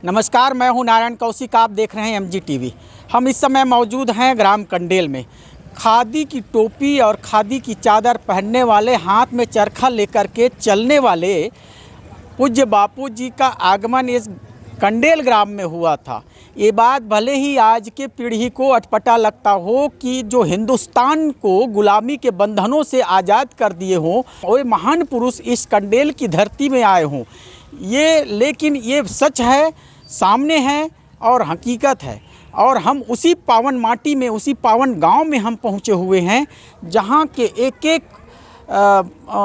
नमस्कार, मैं हूं नारायण कौशिक। आप देख रहे हैं एमजी टीवी। हम इस समय मौजूद हैं ग्राम कंडेल में। खादी की टोपी और खादी की चादर पहनने वाले, हाथ में चरखा लेकर के चलने वाले पूज्य बापू जी का आगमन इस कंडेल ग्राम में हुआ था। ये बात भले ही आज के पीढ़ी को अटपटा लगता हो कि जो हिंदुस्तान को गुलामी के बंधनों से आज़ाद कर दिए हों, वो महान पुरुष इस कंडेल की धरती में आए हों, लेकिन ये सच है, सामने है और हकीकत है। और हम उसी पावन माटी में, उसी पावन गांव में हम पहुंचे हुए हैं, जहां के एक एक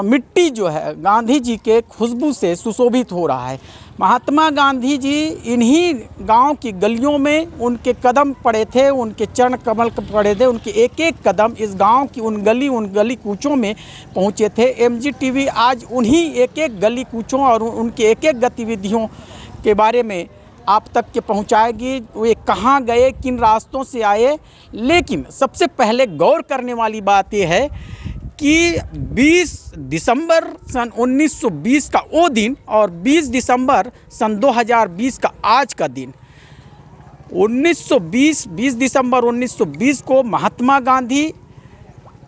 मिट्टी जो है गांधी जी के खुशबू से सुशोभित हो रहा है। महात्मा गांधी जी इन्हीं गांव की गलियों में उनके कदम पड़े थे, उनके चरण कमल पड़े थे। उनके एक एक कदम इस गांव की उन गली कूचों में पहुंचे थे। एमजी टीवी आज उन्हीं एक एक गली कूचों और उनके एक एक गतिविधियों के बारे में आप तक के पहुंचाएगी। वे कहाँ गए, किन रास्तों से आए। लेकिन सबसे पहले गौर करने वाली बात यह है कि 20 दिसंबर सन 1920 का वो दिन और 20 दिसंबर सन 2020 का आज का दिन, 20 दिसंबर 1920 को महात्मा गांधी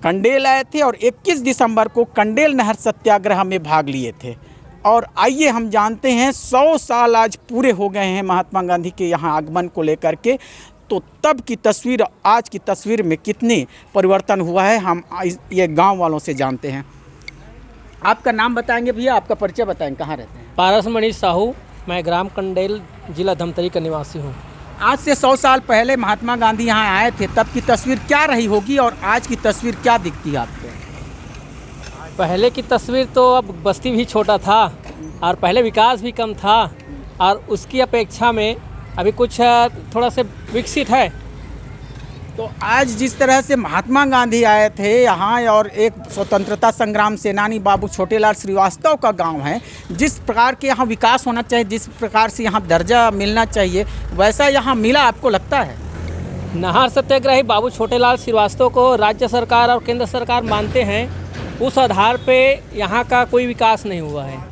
कंडेल आए थे और 21 दिसंबर को कंडेल नहर सत्याग्रह में भाग लिए थे। और आइए हम जानते हैं, 100 साल आज पूरे हो गए हैं महात्मा गांधी के यहाँ आगमन को लेकर के। तो तब की तस्वीर, आज की तस्वीर में कितनी परिवर्तन हुआ है, हम ये गांव वालों से जानते हैं। आपका नाम बताएंगे भैया, आपका परिचय बताएंगे, कहाँ रहते हैं? पारसमणि साहू, मैं ग्राम कंडेल, जिला धमतरी का निवासी हूँ। आज से 100 साल पहले महात्मा गांधी यहाँ आए थे, तब की तस्वीर क्या रही होगी और आज की तस्वीर क्या दिखती है आपको? पहले की तस्वीर तो, अब बस्ती भी छोटा था और पहले विकास भी कम था, और उसकी अपेक्षा में अभी कुछ थोड़ा से विकसित है। तो आज जिस तरह से महात्मा गांधी आए थे यहाँ और एक स्वतंत्रता संग्राम सेनानी बाबू छोटेलाल श्रीवास्तव का गांव है, जिस प्रकार के यहाँ विकास होना चाहिए, जिस प्रकार से यहाँ दर्जा मिलना चाहिए, वैसा यहाँ मिला आपको लगता है? नहर सत्याग्रही बाबू छोटेलाल श्रीवास्तव को राज्य सरकार और केंद्र सरकार मानते हैं, उस आधार पे यहाँ का कोई विकास नहीं हुआ है।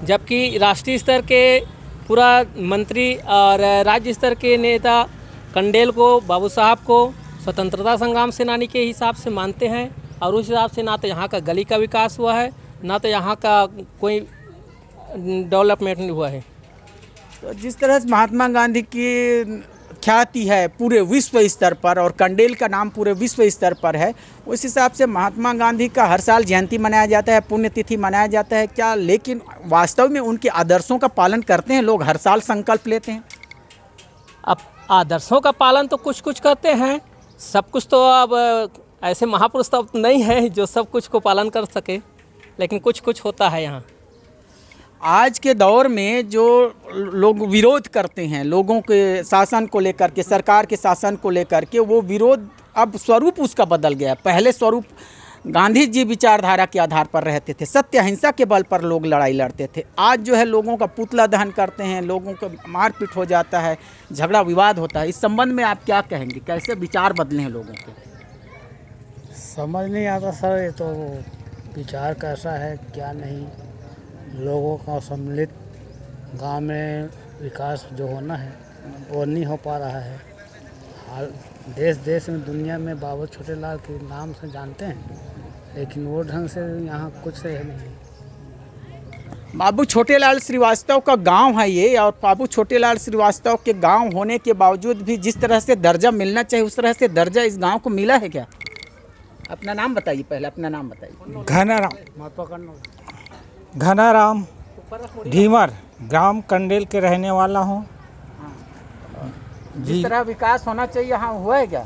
जबकि राष्ट्रीय स्तर के पूरा मंत्री और राज्य स्तर के नेता कंडेल को, बाबू साहब को स्वतंत्रता संग्राम सेनानी के हिसाब से मानते हैं, और उस हिसाब से ना तो यहाँ का गली का विकास हुआ है, ना तो यहाँ का कोई डेवलपमेंट हुआ है। तो जिस तरह से महात्मा गांधी की ख्याति है पूरे विश्व स्तर पर और कंडेल का नाम पूरे विश्व स्तर पर है, उस हिसाब से महात्मा गांधी का हर साल जयंती मनाया जाता है, पुण्यतिथि मनाया जाता है क्या? लेकिन वास्तव में उनके आदर्शों का पालन करते हैं लोग? हर साल संकल्प लेते हैं। अब आदर्शों का पालन तो कुछ कुछ करते हैं, सब कुछ तो अब ऐसे महापुरुष तो नहीं है जो सब कुछ को पालन कर सके, लेकिन कुछ कुछ होता है यहाँ। आज के दौर में जो लोग विरोध करते हैं लोगों के शासन को लेकर के, सरकार के शासन को लेकर के, वो विरोध अब स्वरूप उसका बदल गया। पहले स्वरूप गांधी जी विचारधारा के आधार पर रहते थे, सत्य अहिंसा के बल पर लोग लड़ाई लड़ते थे। आज जो है लोगों का पुतला दहन करते हैं, लोगों को मारपीट हो जाता है, झगड़ा विवाद होता है। इस संबंध में आप क्या कहेंगे, कैसे विचार बदले हैं लोगों के? समझ नहीं आता सर, ये तो विचार कैसा है क्या नहीं। लोगों का सम्मिलित गांव में विकास जो होना है वो नहीं हो पा रहा है। हाल देश देश में, दुनिया में बाबू छोटेलाल के नाम से जानते हैं, लेकिन वो ढंग से यहाँ कुछ है नहीं। बाबू छोटेलाल श्रीवास्तव का गांव है ये, और बाबू छोटेलाल श्रीवास्तव के गांव होने के बावजूद भी जिस तरह से दर्जा मिलना चाहिए उस तरह से दर्जा इस गांव को मिला है क्या? अपना नाम बताइए, पहले अपना नाम बताइए। घनाराम धीमर, ग्राम कंडेल के रहने वाला हूँ। जिस तरह विकास होना चाहिए यहाँ हुआ है क्या?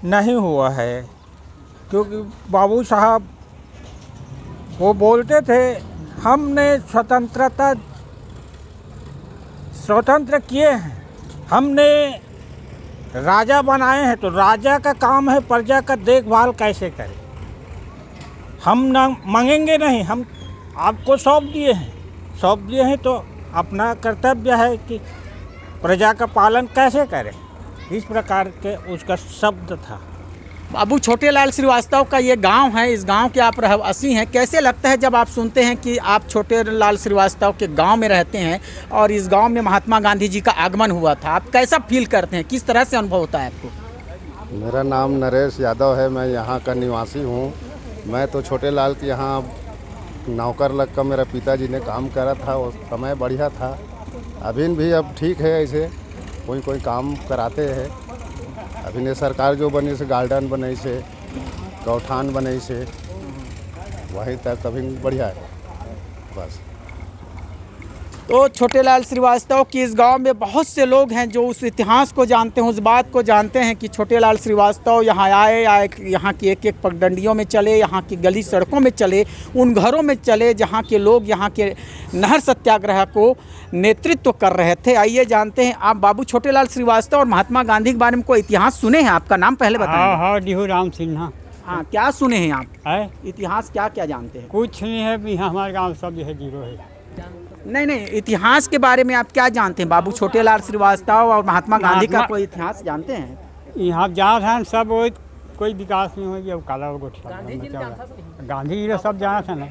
नहीं हुआ है, क्योंकि बाबू साहब वो बोलते थे हमने स्वतंत्र किए हैं, हमने राजा बनाए हैं, तो राजा का काम है प्रजा का देखभाल कैसे करें। हम ना मांगेंगे नहीं, हम आपको सौंप दिए हैं तो अपना कर्तव्य है कि प्रजा का पालन कैसे करें। इस प्रकार के उसका शब्द था। बाबू छोटेलाल श्रीवास्तव का ये गांव है, इस गांव के आप रहवासी हैं। कैसे लगता है जब आप सुनते हैं कि आप छोटेलाल श्रीवास्तव के गांव में रहते हैं और इस गांव में महात्मा गांधी जी का आगमन हुआ था? आप कैसा फील करते हैं, किस तरह से अनुभव होता है आपको? मेरा नाम नरेश यादव है, मैं यहाँ का निवासी हूँ। मैं तो छोटेलाल के यहाँ नौकर लग कर मेरा पिताजी ने काम करा था, उस समय बढ़िया था। अभी भी अब ठीक है, ऐसे कोई काम कराते हैं। अभी ने सरकार जो बनी से गार्डन बने से, गौठान बने से, वहीं तक अभी बढ़िया है बस। तो छोटेलाल श्रीवास्तव की इस गांव में बहुत से लोग हैं जो उस इतिहास को जानते हैं, उस बात को जानते हैं कि छोटेलाल श्रीवास्तव यहाँ आए, यहाँ की एक एक पगडंडियों में चले, यहाँ की गली सड़कों में चले, उन घरों में चले जहाँ के लोग यहाँ के नहर सत्याग्रह को नेतृत्व कर रहे थे। आइए जानते हैं। आप बाबू छोटेलाल श्रीवास्तव और महात्मा गांधी के बारे में कोई इतिहास सुने हैं? आपका नाम पहले बताएं। हाँ, डिहू राम सिन्हा। हाँ, क्या सुने हैं आप? है इतिहास क्या क्या जानते हैं? कुछ नहीं है, यहाँ हमारे गांव सब जो है जीरो है। नहीं, इतिहास के बारे में आप क्या जानते हैं? बाबू छोटेलाल श्रीवास्तव और महात्मा गांधी का कोई इतिहास जानते हैं? यहाँ जहाँ था सब वो कोई विकास नहीं हो गया, काला गांधी जी सब जाना था ना।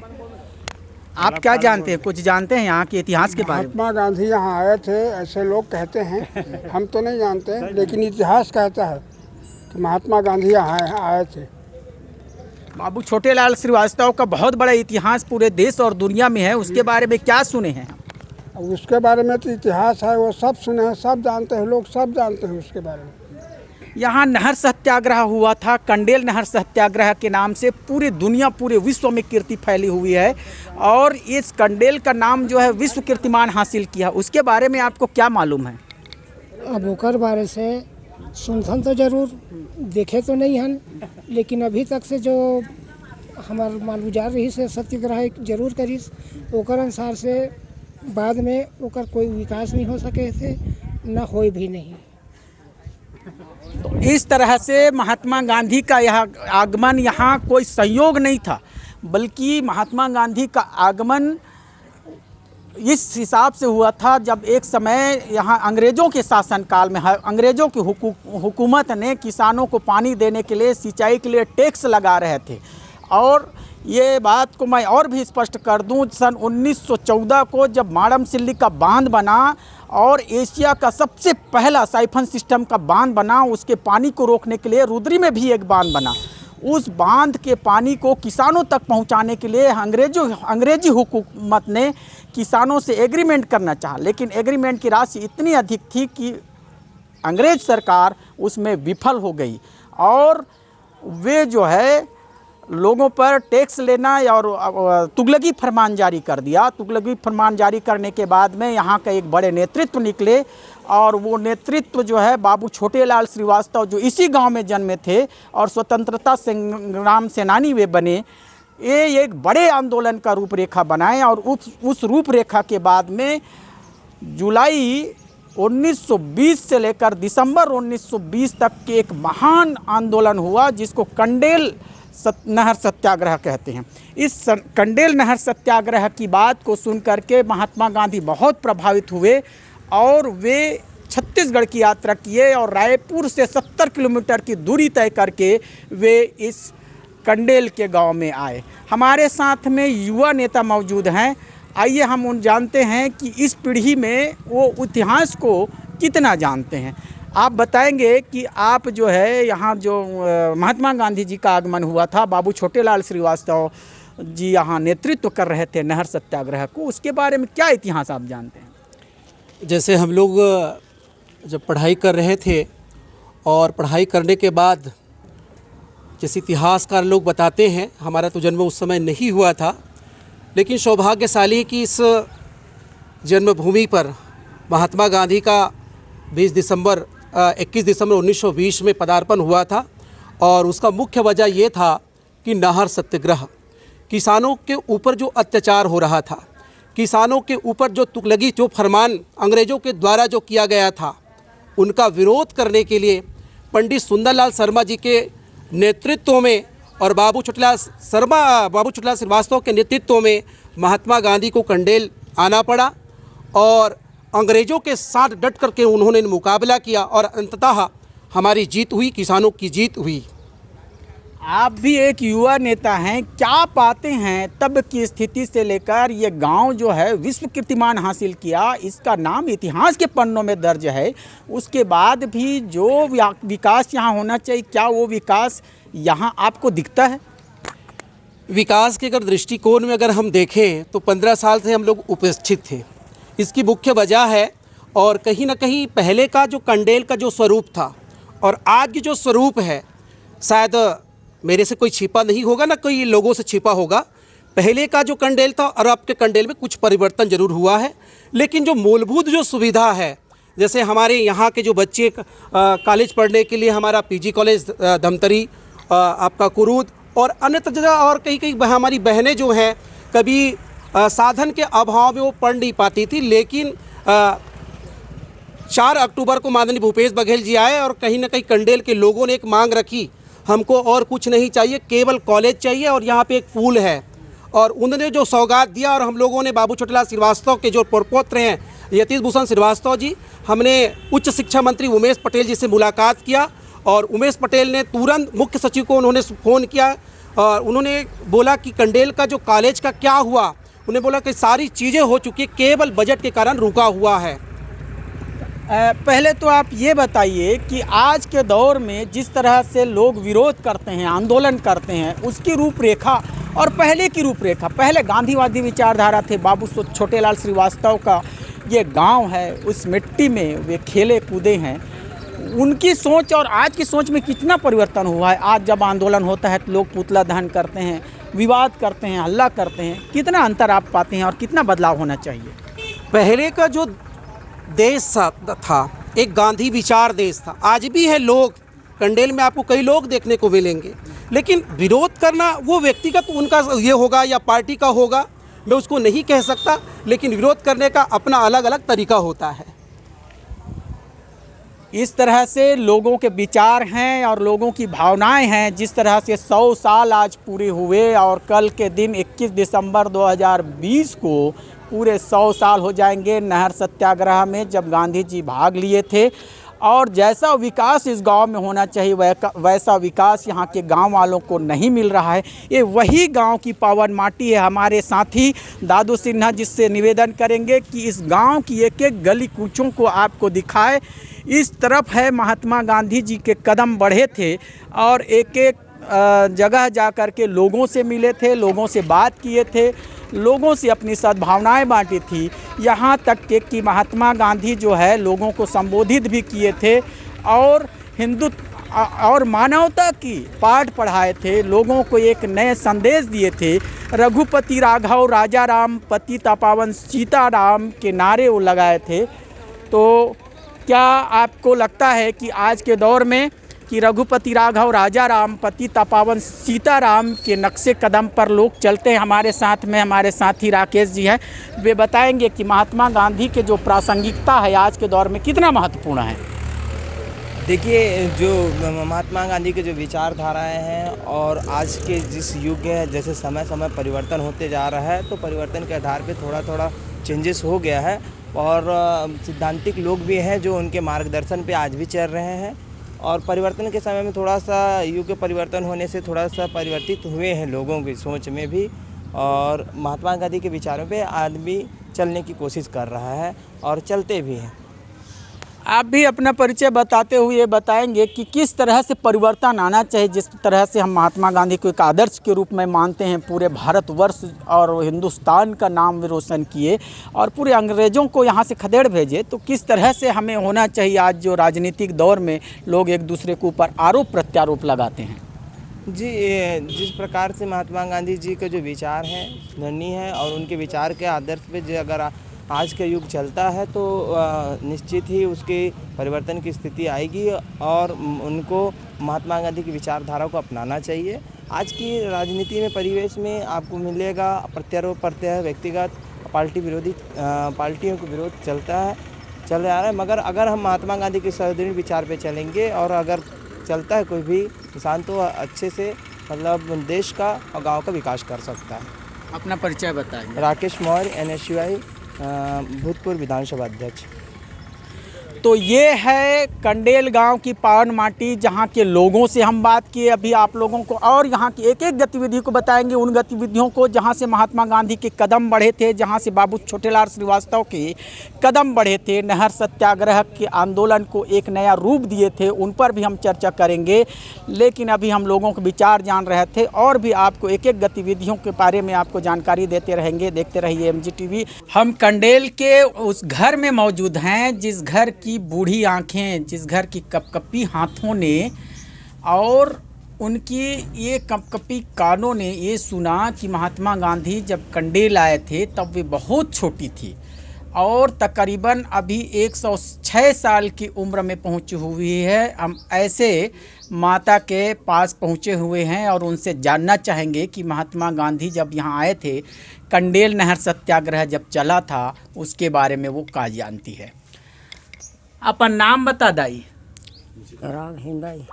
आप क्या जानते हैं, कुछ जानते हैं यहाँ के इतिहास के बारे में? महात्मा गांधी यहाँ आए थे ऐसे लोग कहते हैं, हम तो नहीं जानते, लेकिन इतिहास कहता है कि महात्मा गांधी यहाँ आए थे। बाबू छोटेलाल श्रीवास्तव का बहुत बड़ा इतिहास पूरे देश और दुनिया में है, उसके बारे में क्या सुने हैं? उसके बारे में तो इतिहास है, वो सब सुने हैं, सब जानते हैं, लोग सब जानते हैं उसके बारे में। यहाँ नहर सत्याग्रह हुआ था, कंडेल नहर सत्याग्रह के नाम से पूरी दुनिया, पूरे विश्व में कीर्ति फैली हुई है और इस कंडेल का नाम जो है विश्व कीर्तिमान हासिल किया। उसके बारे में आपको क्या मालूम है? अब ओकर बारे से सुनथन तो जरूर, देखे तो नहीं हन, लेकिन अभी तक से जो हमार मालूजार रही से सत्याग्रह जरूर करीस, ओकर अनुसार से बाद में ओकर कोई विकास नहीं हो सके थे, न होई भी नहीं। तो इस तरह से महात्मा गांधी का यह आगमन यहाँ कोई संयोग नहीं था, बल्कि महात्मा गांधी का आगमन इस हिसाब से हुआ था जब एक समय यहाँ अंग्रेज़ों के शासनकाल में अंग्रेज़ों की हुकूमत ने किसानों को पानी देने के लिए, सिंचाई के लिए टैक्स लगा रहे थे। और ये बात को मैं और भी स्पष्ट कर दूं, सन 1914 को जब माड़म सिल्ली का बांध बना और एशिया का सबसे पहला साइफन सिस्टम का बांध बना, उसके पानी को रोकने के लिए रुद्री में भी एक बांध बना। उस बांध के पानी को किसानों तक पहुंचाने के लिए अंग्रेजी हुकूमत ने किसानों से एग्रीमेंट करना चाहा, लेकिन एग्रीमेंट की राशि इतनी अधिक थी कि अंग्रेज सरकार उसमें विफल हो गई और वे जो है लोगों पर टैक्स लेना और तुगलकी फरमान जारी कर दिया। तुगलकी फरमान जारी करने के बाद में यहाँ का एक बड़े नेतृत्व निकले और वो नेतृत्व जो है बाबू छोटेलाल श्रीवास्तव, जो इसी गांव में जन्मे थे और स्वतंत्रता संग्राम सेनानी वे बने, ये एक बड़े आंदोलन का रूपरेखा बनाए। और उस रूपरेखा के बाद में जुलाई 1920 से लेकर दिसंबर 1920 तक के एक महान आंदोलन हुआ जिसको कंडेल नहर सत्याग्रह कहते हैं। इस कंडेल नहर सत्याग्रह की बात को सुन करके महात्मा गांधी बहुत प्रभावित हुए और वे छत्तीसगढ़ की यात्रा किए और रायपुर से 70 किलोमीटर की दूरी तय करके वे इस कंडेल के गांव में आए। हमारे साथ में युवा नेता मौजूद हैं। आइए हम उन जानते हैं कि इस पीढ़ी में वो इतिहास को कितना जानते हैं। आप बताएंगे कि आप जो है यहाँ जो महात्मा गांधी जी का आगमन हुआ था, बाबू छोटेलाल श्रीवास्तव जी यहाँ नेतृत्व कर रहे थे नहर सत्याग्रह को, उसके बारे में क्या इतिहास आप जानते हैं? जैसे हम लोग जब पढ़ाई कर रहे थे और पढ़ाई करने के बाद जैसे इतिहासकार लोग बताते हैं, हमारा तो जन्म उस समय नहीं हुआ था, लेकिन सौभाग्यशाली कि इस जन्मभूमि पर महात्मा गांधी का 21 दिसंबर 1920 में पदार्पण हुआ था। और उसका मुख्य वजह ये था कि नहर सत्याग्रह, किसानों के ऊपर जो अत्याचार हो रहा था, किसानों के ऊपर जो तुगलकी जो फरमान अंग्रेज़ों के द्वारा जो किया गया था, उनका विरोध करने के लिए पंडित सुंदरलाल शर्मा जी के नेतृत्व में और बाबू छोटेलाल श्रीवास्तव के नेतृत्व में महात्मा गांधी को कंडेल आना पड़ा और अंग्रेज़ों के साथ डट करके उन्होंने मुकाबला किया और अंततः हमारी जीत हुई, किसानों की जीत हुई। आप भी एक युवा नेता हैं, क्या पाते हैं तब की स्थिति से लेकर ये गांव जो है विश्व कीर्तिमान हासिल किया, इसका नाम इतिहास के पन्नों में दर्ज है, उसके बाद भी जो विकास यहाँ होना चाहिए, क्या वो विकास यहाँ आपको दिखता है? विकास के अगर दृष्टिकोण में अगर हम देखें तो 15 साल से हम लोग उपेक्षित थे। इसकी मुख्य वजह है, और कहीं ना कहीं पहले का जो कंडेल का जो स्वरूप था और आज की जो स्वरूप है, शायद मेरे से कोई छिपा नहीं होगा ना कोई लोगों से छिपा होगा। पहले का जो कंडेल था और अब के कंडेल में कुछ परिवर्तन जरूर हुआ है, लेकिन जो मूलभूत जो सुविधा है, जैसे हमारे यहाँ के जो बच्चे कॉलेज पढ़ने के लिए हमारा पीजी कॉलेज धमतरी, आपका कुरूद और अन्य जगह, और कई कई हमारी बहनें जो हैं कभी साधन के अभाव में वो पढ़ नहीं पाती थी, लेकिन 4 अक्टूबर को माननीय भूपेश बघेल जी आए और कहीं ना कहीं कंडेल के लोगों ने एक मांग रखी, हमको और कुछ नहीं चाहिए, केवल कॉलेज चाहिए और यहाँ पे एक पुल है, और उन्होंने जो सौगात दिया। और हम लोगों ने बाबू छोटेलाल श्रीवास्तव के जो प्रपौत्र हैं यतीश भूषण श्रीवास्तव जी, हमने उच्च शिक्षा मंत्री उमेश पटेल जी से मुलाकात किया, और उमेश पटेल ने तुरंत मुख्य सचिव को उन्होंने फ़ोन किया और उन्होंने बोला कि कंडेल का जो कॉलेज का क्या हुआ। उन्हें बोला कि सारी चीज़ें हो चुकी, केवल बजट के कारण रुका हुआ है। पहले तो आप ये बताइए कि आज के दौर में जिस तरह से लोग विरोध करते हैं, आंदोलन करते हैं, उसकी रूपरेखा और पहले की रूपरेखा, पहले गांधीवादी विचारधारा थे, बाबू छोटेलाल श्रीवास्तव का ये गांव है, उस मिट्टी में वे खेले कूदे हैं, उनकी सोच और आज की सोच में कितना परिवर्तन हुआ है? आज जब आंदोलन होता है तो लोग पुतला दहन करते हैं, विवाद करते हैं, हल्ला करते हैं, कितना अंतर आप पाते हैं और कितना बदलाव होना चाहिए? पहले का जो देश था एक गांधी विचार देश था, आज भी है। लोग कंडेल में आपको कई लोग देखने को मिलेंगे, लेकिन विरोध करना वो व्यक्तिगत उनका ये होगा या पार्टी का होगा, मैं उसको नहीं कह सकता, लेकिन विरोध करने का अपना अलग अलग तरीका होता है। इस तरह से लोगों के विचार हैं और लोगों की भावनाएं हैं। जिस तरह से 100 साल आज पूरे हुए और कल के दिन 21 दिसंबर 2020 को पूरे 100 साल हो जाएंगे नहर सत्याग्रह में, जब गांधी जी भाग लिए थे। और जैसा विकास इस गांव में होना चाहिए वैसा विकास यहाँ के गांव वालों को नहीं मिल रहा है। ये वही गांव की पावन माटी है। हमारे साथी दादू सिन्हा जिससे निवेदन करेंगे कि इस गांव की एक एक गली कूचों को आपको दिखाए। इस तरफ है महात्मा गांधी जी के कदम बढ़े थे और एक एक जगह जा कर के लोगों से मिले थे, लोगों से बात किए थे, लोगों से अपनी सद्भावनाएं बांटी थी। यहाँ तक के कि महात्मा गांधी जो है लोगों को संबोधित भी किए थे और हिंदुत्व और मानवता की पाठ पढ़ाए थे, लोगों को एक नए संदेश दिए थे। रघुपति राघव राजा राम पतिता पावन सीताराम के नारे वो लगाए थे। तो क्या आपको लगता है कि आज के दौर में कि रघुपति राघव राजा राम पतिता पावन सीताराम के नक्शे कदम पर लोग चलते हैं? हमारे साथ में हमारे साथी राकेश जी हैं, वे बताएंगे कि महात्मा गांधी के जो प्रासंगिकता है आज के दौर में कितना महत्वपूर्ण है। देखिए, जो महात्मा गांधी के जो विचारधाराएं हैं और आज के जिस युग है, जैसे समय समय परिवर्तन होते जा रहा है, तो परिवर्तन के आधार पे थोड़ा थोड़ा चेंजेस हो गया है और सिद्धांतिक लोग भी हैं जो उनके मार्गदर्शन पे आज भी चल रहे हैं। और परिवर्तन के समय में थोड़ा सा युग के परिवर्तन होने से थोड़ा सा परिवर्तित हुए हैं लोगों की सोच में भी, और महात्मा गांधी के विचारों पे आदमी चलने की कोशिश कर रहा है और चलते भी हैं। आप भी अपना परिचय बताते हुए बताएंगे कि किस तरह से परिवर्तन आना चाहिए। जिस तरह से हम महात्मा गांधी को एक आदर्श के रूप में मानते हैं, पूरे भारतवर्ष और हिंदुस्तान का नाम रोशन किए और पूरे अंग्रेज़ों को यहाँ से खदेड़ भेजे, तो किस तरह से हमें होना चाहिए आज जो राजनीतिक दौर में लोग एक दूसरे के ऊपर आरोप प्रत्यारोप लगाते हैं? जी, जिस प्रकार से महात्मा गांधी जी के जो विचार हैं धनी है और उनके विचार के आदर्श पे जो अगर आज का युग चलता है तो निश्चित ही उसके परिवर्तन की स्थिति आएगी और उनको महात्मा गांधी की विचारधारा को अपनाना चाहिए। आज की राजनीति में परिवेश में आपको मिलेगा प्रत्यारोप प्रत्यारोप, व्यक्तिगत पार्टी विरोधी पार्टियों का विरोध चल रहा है, मगर अगर हम महात्मा गांधी के सुदृढ़ विचार पे चलेंगे और अगर चलता है कोई भी किसान तो अच्छे से मतलब देश का और गाँव का विकास कर सकता है। अपना परिचय बताएं। राकेश मौर्य, NSUI भूतपूर्व विधानसभा अध्यक्ष। तो ये है कंडेल गांव की पावन माटी, जहां के लोगों से हम बात किए अभी आप लोगों को, और यहां की एक एक गतिविधि को बताएंगे, उन गतिविधियों को जहां से महात्मा गांधी के कदम बढ़े थे, जहां से बाबू छोटेलाल श्रीवास्तव के कदम बढ़े थे, नहर सत्याग्रह के आंदोलन को एक नया रूप दिए थे, उन पर भी हम चर्चा करेंगे। लेकिन अभी हम लोगों के विचार जान रहे थे, और भी आपको एक एक गतिविधियों के बारे में आपको जानकारी देते रहेंगे। देखते रहिए MGTV। हम कंडेल के उस घर में मौजूद हैं जिस घर की बूढ़ी आंखें, जिस घर की कपकपी हाथों ने और उनकी ये कपकपी कानों ने ये सुना कि महात्मा गांधी जब कंडेल आए थे तब वे बहुत छोटी थी और तकरीबन अभी 106 साल की उम्र में पहुंची हुई है। हम ऐसे माता के पास पहुंचे हुए हैं और उनसे जानना चाहेंगे कि महात्मा गांधी जब यहाँ आए थे, कंडेल नहर सत्याग्रह जब चला था, उसके बारे में वो क्या जानती है। अपन नाम बता दाई। राम हिंदाई।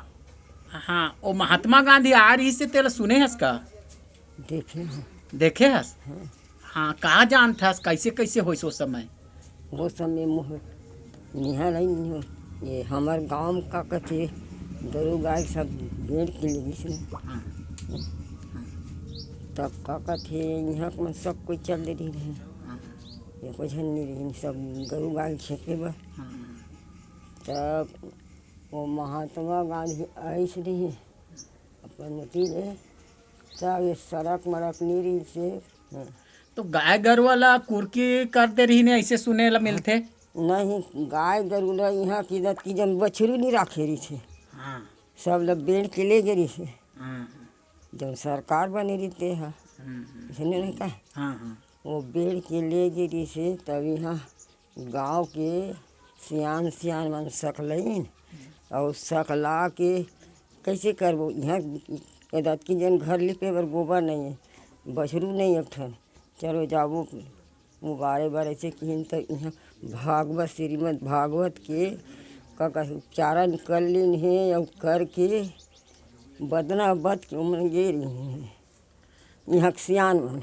हाँ, वो महात्मा गांधी आ रही से तेरा सुने हस का? देखे हस? हाँ, कहाँ जानता हस, कैसे कैसे हो सो समय? वो समय मुँह निहा नहीं हो, ये हमारे गांव का कथे गरु गाय सब भेड़ के लिए तब का कथे यहाँ में सब कोई चल रही है, ये कुछ नहीं रही, सब गरु गाय छेके बा। तब वो महात्मा गांधी ऐसे रही अपन मती रहे, तब ये सड़क मड़क नहीं रही से। तो गाय गरु वाला कुर्की करते रही ने ऐसे सुने ला मिलते? नहीं, गाय गरु ला यहाँ की दत की जब बछरू नहीं रखे रही थे। हाँ। सब लोग बेड़ के ले गई से। जब सरकार बनी रहते है, इसने नहीं कहा। हाँ। वो बेड़ के ले गई से, तब यहाँ गांव के सियान सियान मन सकलईन और सकला के कैसे करबो, यहाँ दत की जन घर लिपे बर गोबर नहीं है, बछरू नहीं एक ठन, चलो जाबो मुबारे बारे से किन तो यहाँ भागवत श्रीमद् भागवत के का उच्चारण कर लीन है और करके बदना बद के उम्र गे रही है यहाँ सियान मन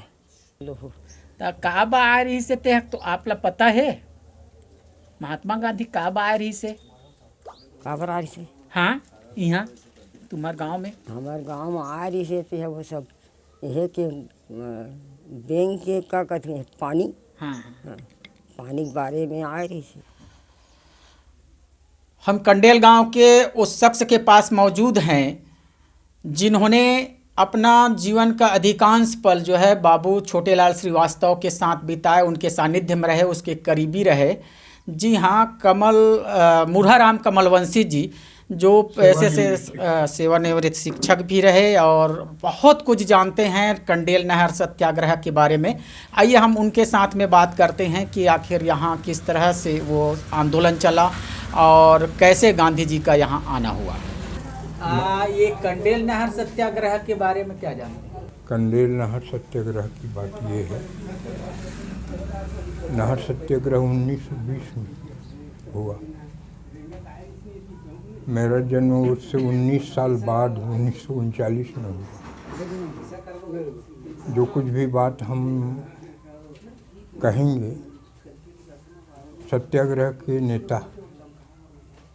लो। तो काबा आ रही से ते तो आप ला पता है महात्मा गांधी काबा आ रही से? काबर आ रही से? हाँ, यहाँ तुम्हारे गांव में? हमारे गांव में आ रही से तो है वो सब यह के बैंक के का कहते हैं पानी। हाँ। पानी के बारे में आ रही से। हम कंडेल गांव के उस शख्स के पास मौजूद हैं जिन्होंने अपना जीवन का अधिकांश पल जो है बाबू छोटेलाल श्रीवास्तव के साथ बिताए, उनके सानिध्य में रहे, उसके करीबी रहे। जी हाँ, मुरहाराम कमलवंशी जी जो पैसे से सेवानिवृत्त शिक्षक भी रहे और बहुत कुछ जानते हैं कंडेल नहर सत्याग्रह के बारे में। आइए हम उनके साथ में बात करते हैं कि आखिर यहाँ किस तरह से वो आंदोलन चला और कैसे गांधी जी का यहाँ आना हुआ। ये कंडेल नहर सत्याग्रह के बारे में क्या जानते हैं? कंडेल नहर सत्याग्रह की बात ये है, नहर सत्याग्रह 1920 में हुआ। मेरा जन्म उससे 19 साल बाद 1939 में हुआ। जो कुछ भी बात हम कहेंगे, सत्याग्रह के नेता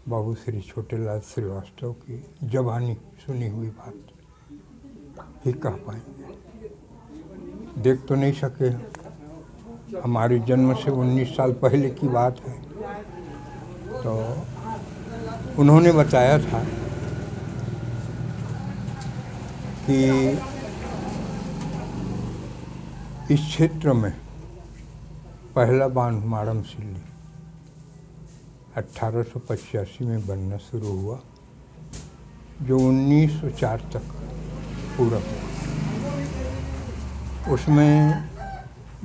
बाबू श्री छोटेलाल श्रीवास्तव की जबानी सुनी हुई बात ही कह पाएंगे। देख तो नहीं सके, हमारे जन्म से 19 साल पहले की बात है। तो उन्होंने बताया था कि इस क्षेत्र में पहला बांध माड़मसिल्ली 1885 में बनना शुरू हुआ, जो 1904 तक पूरा हुआ। उसमें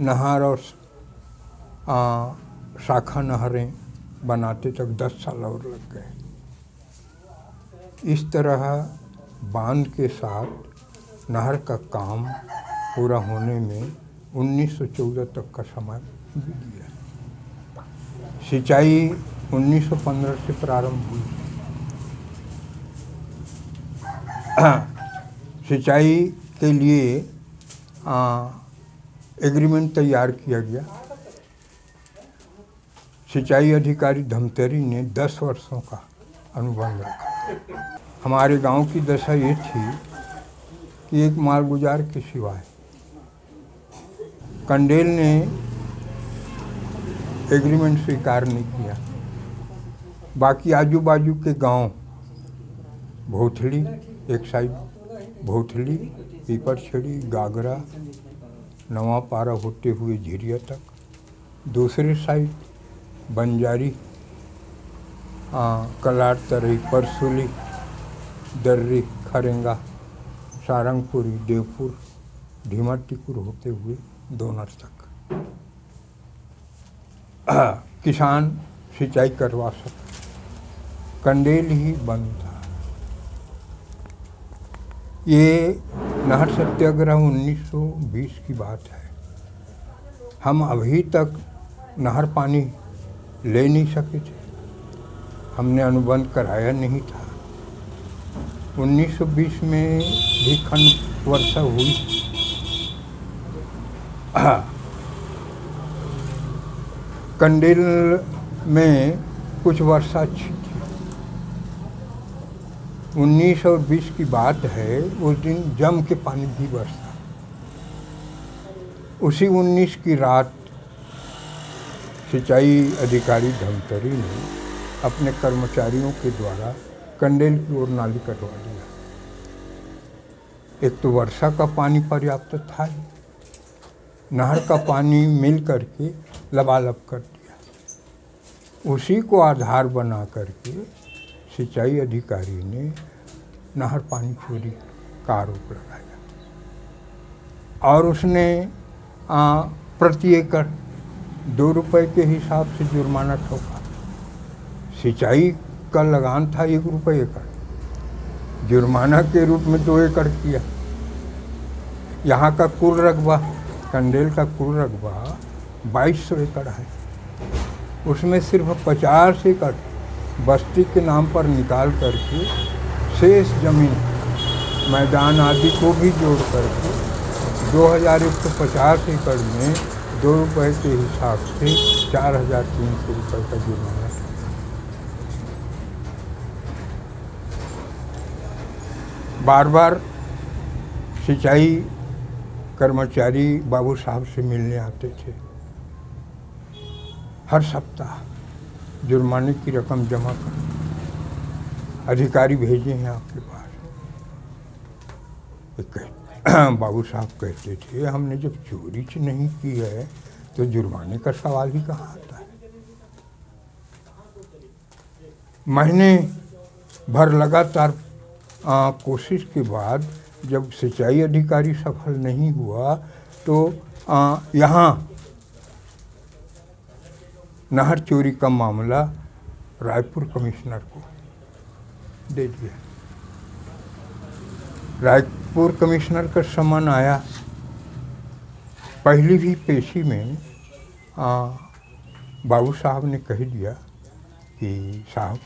नहर और शाखा नहरें बनाते तक 10 साल और लग गए। इस तरह बांध के साथ नहर का काम पूरा होने में 1914 तक का समय बीत गया। सिंचाई 1915 से प्रारंभ हुई। सिंचाई के लिए एग्रीमेंट तैयार किया गया। सिंचाई अधिकारी धमतरी ने 10 वर्षों का अनुबंध रखा। हमारे गांव की दशा ये थी कि एक मालगुजार के सिवाय कंडेल ने एग्रीमेंट स्वीकार नहीं किया। बाकी आजू बाजू के गांव भोथली एक साइड, भोथली, पीपरछड़ी, गागरा, नवापारा होते हुए झिरिया तक, दूसरे साइड बंजारी, कलाट तरई, परसुली, दर्री, खरेंगा, सारंगपुरी, देवपुर, ढीमरटिकुर होते हुए दोनर तक किसान सिंचाई करवा सकते। कंडेल ही बंद था। ये नहर सत्याग्रह 1920 की बात है। हम अभी तक नहर पानी ले नहीं सके थे, हमने अनुबंध कराया नहीं था। 1920 में भी खंड वर्षा हुई। कंडेल में कुछ वर्षा अच्छी थी। 19 और 20 की बात है, उस दिन जम के पानी भी बरसा। उसी 19 की रात सिंचाई अधिकारी धमतरी ने अपने कर्मचारियों के द्वारा कंडेल की ओर नाली कटवा दिया। एक तो वर्षा का पानी पर्याप्त था ही, नहर का पानी मिल करके लबालब कर दिया। उसी को आधार बना करके सिंचाई अधिकारी ने नहर पानी चोरी का आरोप लगाया और उसने प्रति एकड़ 2 रुपये के हिसाब से जुर्माना ठोका। सिंचाई का लगान था 1 रुपये एकड़, जुर्माना के रूप में 2 एकड़ किया। यहाँ का कुल रकबा, कंडेल का कुल रकबा 2200 एकड़ है। उसमें सिर्फ 50 एकड़ बस्ती के नाम पर निकाल करके शेष जमीन, मैदान आदि को भी जोड़ करके 2150 एकड़ में 2 रुपये के हिसाब से 4300 रुपये का जुर्माना था। बार बार सिंचाई कर्मचारी बाबू साहब से मिलने आते थे। हर सप्ताह जुर्माने की रकम जमा कर अधिकारी भेजे हैं आपके पास। बाबू साहब कहते थे, हमने जब चोरी नहीं की है तो जुर्माने का सवाल ही कहाँ आता है। महीने भर लगातार कोशिश के बाद जब सिंचाई अधिकारी सफल नहीं हुआ तो यहाँ नहर चोरी का मामला रायपुर कमिश्नर को दे दिया। रायपुर कमिश्नर का समन आया। पहली भी पेशी में बाबू साहब ने कह दिया कि साहब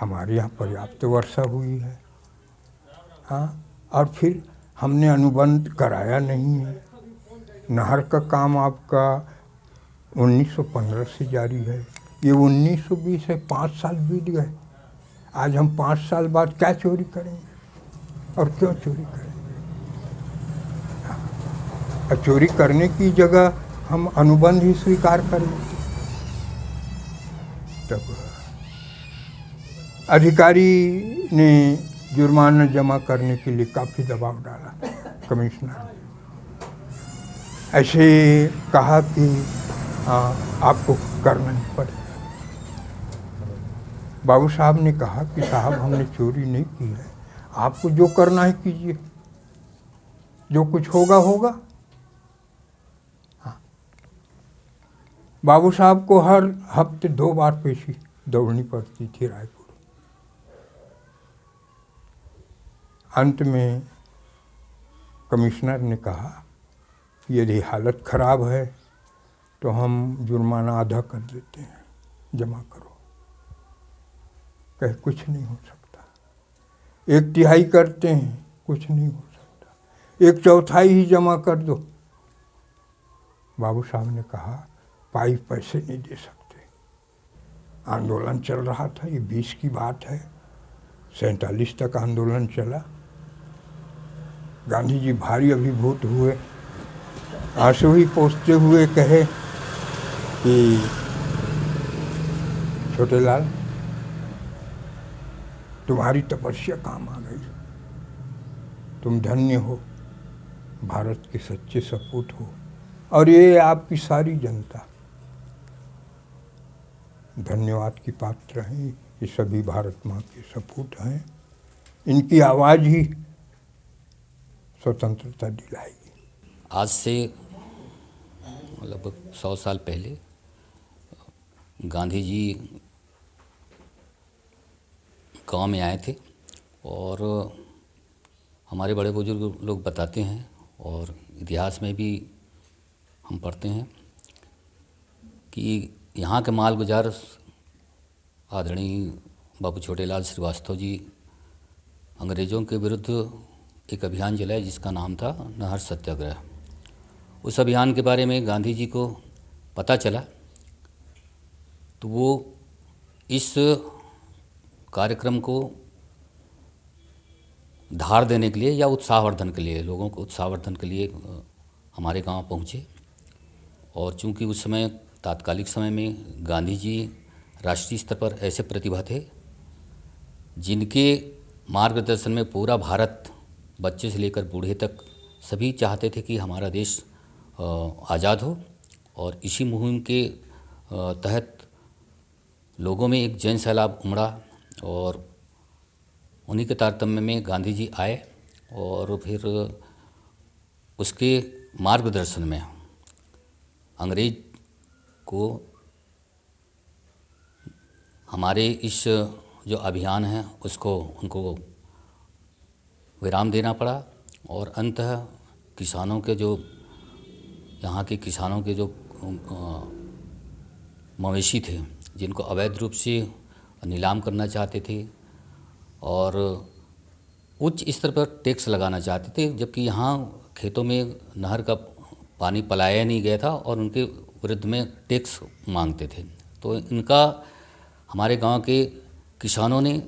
हमारे यहाँ पर्याप्त वर्षा हुई है, और फिर हमने अनुबंध कराया नहीं है। नहर का काम आपका 1915 से जारी है, ये 1920 है, 5 साल बीत गए। आज हम 5 साल बाद क्या चोरी करेंगे और क्यों चोरी करेंगे? चोरी करने की जगह हम अनुबंध ही स्वीकार कर लेते। तब अधिकारी ने जुर्माना जमा करने के लिए काफ़ी दबाव डाला। कमिश्नर ऐसे कहा कि आपको करना ही पड़ेगा। बाबू साहब ने कहा कि साहब हमने चोरी नहीं की है, आपको जो करना है कीजिए, जो कुछ होगा होगा। हाँ, बाबू साहब को हर हफ्ते 2 बार पेशी दौड़नी पड़ती थी रायपुर। अंत में कमिश्नर ने कहा कि यदि हालत ख़राब है तो हम जुर्माना आधा कर देते हैं, जमा करो। कहे कुछ नहीं हो सकता। 1/3 करते हैं, कुछ नहीं हो सकता। 1/4 ही जमा कर दो। बाबू साहब ने कहा पाई पैसे नहीं दे सकते, आंदोलन चल रहा था। ये 20 की बात है, 47 तक आंदोलन चला। गांधी जी भारी अभिभूत हुए, आंसू ही पोंछते हुए कहे कि छोटेलाल, तुम्हारी तपस्या काम आ गई, तुम धन्य हो, भारत के सच्चे सपूत हो। और ये आपकी सारी जनता धन्यवाद की पात्र हैं। ये सभी भारत माँ के सपूत हैं, इनकी आवाज़ ही स्वतंत्रता दिलाएगी। आज से लगभग 100 साल पहले गांधी जी गांव में आए थे और हमारे बड़े बुजुर्ग लोग बताते हैं और इतिहास में भी हम पढ़ते हैं कि यहाँ के मालगुजार आदरणीय बाबू छोटेलाल श्रीवास्तव जी अंग्रेज़ों के विरुद्ध एक अभियान चलाए जिसका नाम था नहर सत्याग्रह। उस अभियान के बारे में गांधी जी को पता चला तो वो इस कार्यक्रम को धार देने के लिए या उत्साहवर्धन के लिए, लोगों को उत्साहवर्धन के लिए हमारे गांव पहुँचे। और चूंकि उस समय तात्कालिक समय में गांधी जी राष्ट्रीय स्तर पर ऐसे प्रतिभा थे जिनके मार्गदर्शन में पूरा भारत, बच्चे से लेकर बूढ़े तक सभी चाहते थे कि हमारा देश आज़ाद हो। और इसी मुहिम के तहत लोगों में एक जन सैलाब उमड़ा और उन्हीं के तारतम्य में गांधी जी आए और फिर उसके मार्गदर्शन में अंग्रेज को हमारे इस जो अभियान है उसको उनको विराम देना पड़ा। और अंततः किसानों के जो यहाँ के किसानों के जो मवेशी थे जिनको अवैध रूप से नीलाम करना चाहते थे और उच्च स्तर पर टैक्स लगाना चाहते थे, जबकि यहाँ खेतों में नहर का पानी पलाया नहीं गया था और उनके विरुद्ध में टैक्स मांगते थे। तो इनका हमारे गांव के किसानों ने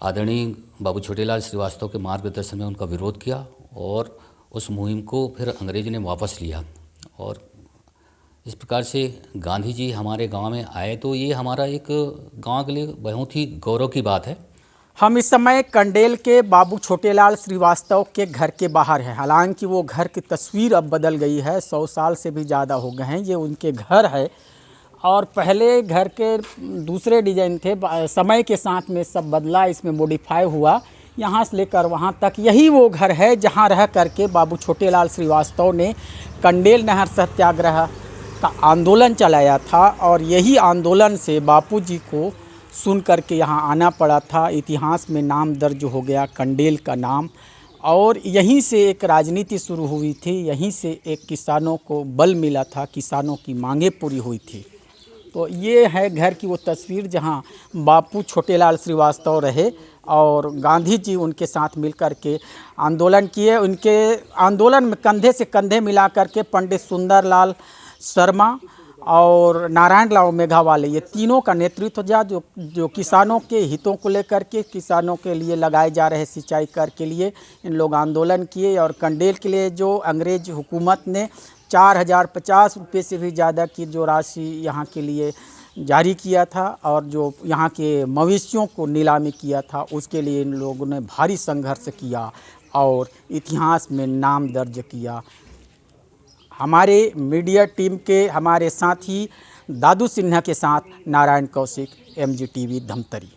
आदरणीय बाबू छोटेलाल श्रीवास्तव के मार्गदर्शन में उनका विरोध किया और उस मुहिम को फिर अंग्रेज ने वापस लिया। और इस प्रकार से गांधी जी हमारे गांव में आए तो ये हमारा एक गांव के लिए बहुत ही गौरव की बात है। हम इस समय कंडेल के बाबू छोटेलाल श्रीवास्तव के घर के बाहर हैं। हालांकि वो घर की तस्वीर अब बदल गई है, 100 साल से भी ज़्यादा हो गए हैं। ये उनके घर है और पहले घर के दूसरे डिजाइन थे, समय के साथ में सब बदला, इसमें मॉडिफाई हुआ। यहाँ से लेकर वहाँ तक यही वो घर है जहाँ रह करके बाबू छोटेलाल श्रीवास्तव ने कंडेल नहर सत्याग्रह का आंदोलन चलाया था। और यही आंदोलन से बापूजी को सुन करके यहाँ आना पड़ा था। इतिहास में नाम दर्ज हो गया कंडेल का नाम और यहीं से एक राजनीति शुरू हुई थी, यहीं से एक किसानों को बल मिला था, किसानों की मांगें पूरी हुई थी। तो ये है घर की वो तस्वीर जहाँ बापू छोटेलाल श्रीवास्तव रहे और गांधी जी उनके साथ मिलकर के आंदोलन किए। उनके आंदोलन में कंधे से कंधे मिला करके पंडित सुंदरलाल शर्मा और नारायण राव मेघावाले, ये तीनों का नेतृत्व था जो किसानों के हितों को लेकर के, किसानों के लिए लगाए जा रहे सिंचाई कर के लिए इन लोग आंदोलन किए। और कंडेल के लिए जो अंग्रेज हुकूमत ने 4050 रुपये से भी ज़्यादा की जो राशि यहाँ के लिए जारी किया था और जो यहाँ के मवेशियों को नीलामी किया था, उसके लिए इन लोगों ने भारी संघर्ष किया और इतिहास में नाम दर्ज किया। हमारे मीडिया टीम के हमारे साथी दादू सिन्हा के साथ नारायण कौशिक, MGTV धमतरी।